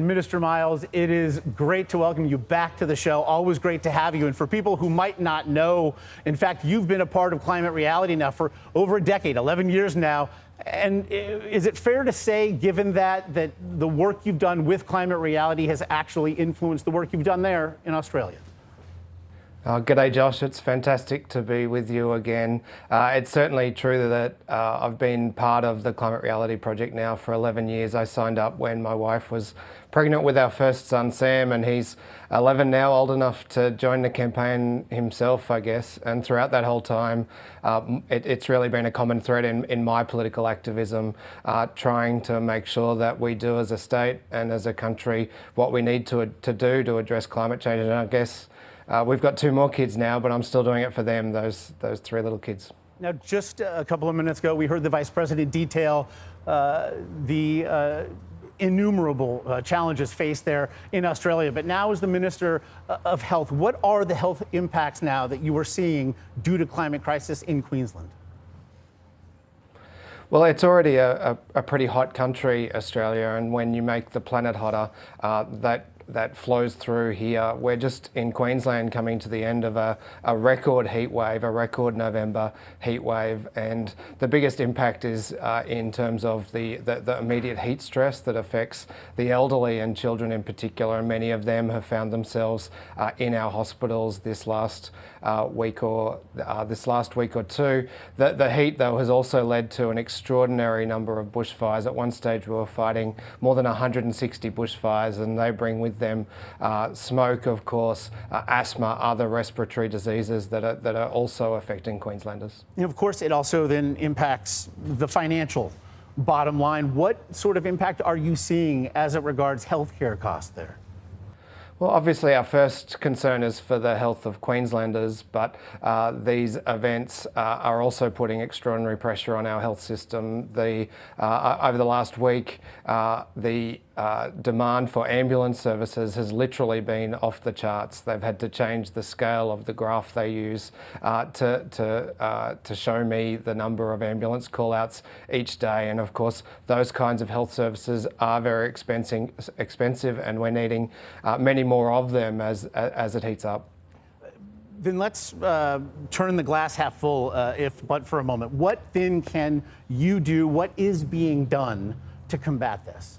Minister Miles, it is great to welcome you back to the show. Always great to have you. And for people who might not know, in fact, you've been a part of Climate Reality now for over a decade, 11 years now. And is it fair to say, given that the work you've done with Climate Reality has actually influenced the work you've done there in Australia? G'day, Josh. It's fantastic to be with you again. It's certainly true that I've been part of the Climate Reality Project now for 11 years. I signed up when my wife was pregnant with our first son, Sam, and he's 11 now, old enough to join the campaign himself, I guess. And throughout that whole time, it's really been a common thread in my political activism, trying to make sure that we do as a state and as a country what we need to do to address climate change. And I guess we've got 2 more kids now, but I'm still doing it for them, those 3 little kids. Now, just a couple of minutes ago, we heard the Vice President detail the innumerable challenges faced there in Australia. But now, as the Minister of Health, what are the health impacts now that you are seeing due to climate crisis in Queensland? Well, it's already a pretty hot country, Australia, and when you make the planet hotter, that flows through here. We're just in Queensland coming to the end of a record heat wave, a record November heat wave, and the biggest impact is in terms of the immediate heat stress that affects the elderly and children in particular, and many of them have found themselves in our hospitals this last week or two. The heat, though, has also led to an extraordinary number of bushfires. At one stage we were fighting more than 160 bushfires, and they bring with them smoke, of course, asthma, other respiratory diseases that are also affecting Queenslanders. And of course, it also then impacts the financial bottom line. What sort of impact are you seeing as it regards healthcare costs there? Well, obviously our first concern is for the health of Queenslanders, but these events are also putting extraordinary pressure on our health system. Over the last week, the demand for ambulance services has literally been off the charts. They've had to change the scale of the graph they use to show me the number of ambulance call-outs each day. And of course, those kinds of health services are very expensive, and we're needing many more of them as it heats up. Then let's turn the glass half full, but for a moment. What then can you do? What is being done to combat this?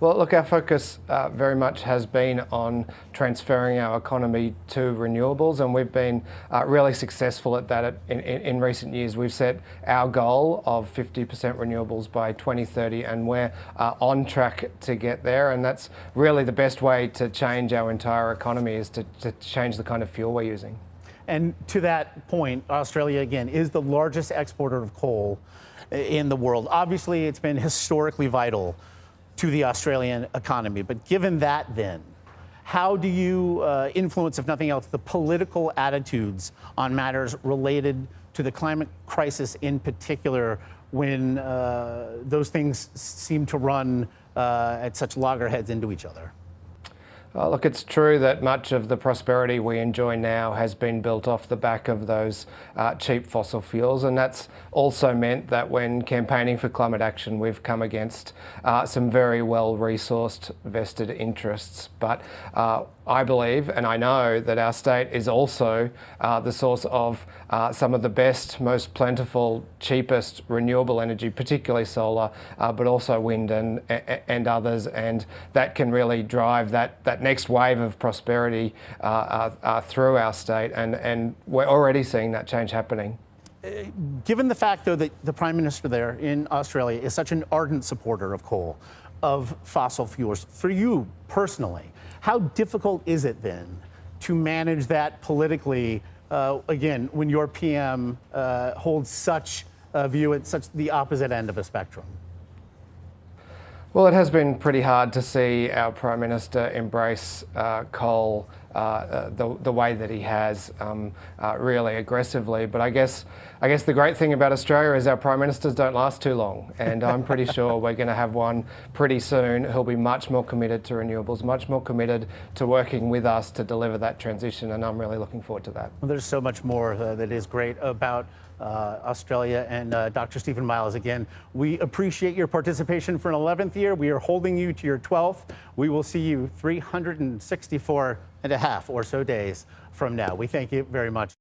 Well, look, our focus very much has been on transferring our economy to renewables, and we've been really successful at that in recent years. We've set our goal of 50% renewables by 2030, and we're on track to get there. And that's really the best way to change our entire economy, is to change the kind of fuel we're using. And to that point, Australia, again, is the largest exporter of coal in the world. Obviously, it's been historically vital to the Australian economy. But given that, then, how do you influence, if nothing else, the political attitudes on matters related to the climate crisis in particular, when those things seem to run at such loggerheads into each other? Look, it's true that much of the prosperity we enjoy now has been built off the back of those cheap fossil fuels, and that's also meant that when campaigning for climate action, we've come against some very well-resourced vested interests. But I believe, and I know, that our state is also the source of some of the best, most plentiful, cheapest renewable energy, particularly solar, but also wind and others, and that can really drive that next wave of prosperity through our state, and we're already seeing that change happening. Given the fact, though, that the Prime Minister there in Australia is such an ardent supporter of coal, of fossil fuels, for you personally, how difficult is it then to manage that politically, again, when your PM holds such a view at such the opposite end of a spectrum? Well, it has been pretty hard to see our Prime Minister embrace coal the way that he has, really aggressively. But I guess the great thing about Australia is our Prime Ministers don't last too long, and I'm pretty sure we're going to have one pretty soon who'll be much more committed to renewables, much more committed to working with us to deliver that transition, and I'm really looking forward to that. Well, there's so much more that is great about Australia. And Dr. Stephen Miles, again, we appreciate your participation for an 11th year. We are holding you to your 12th. We will see you 364 and a half or so days from now. We thank you very much.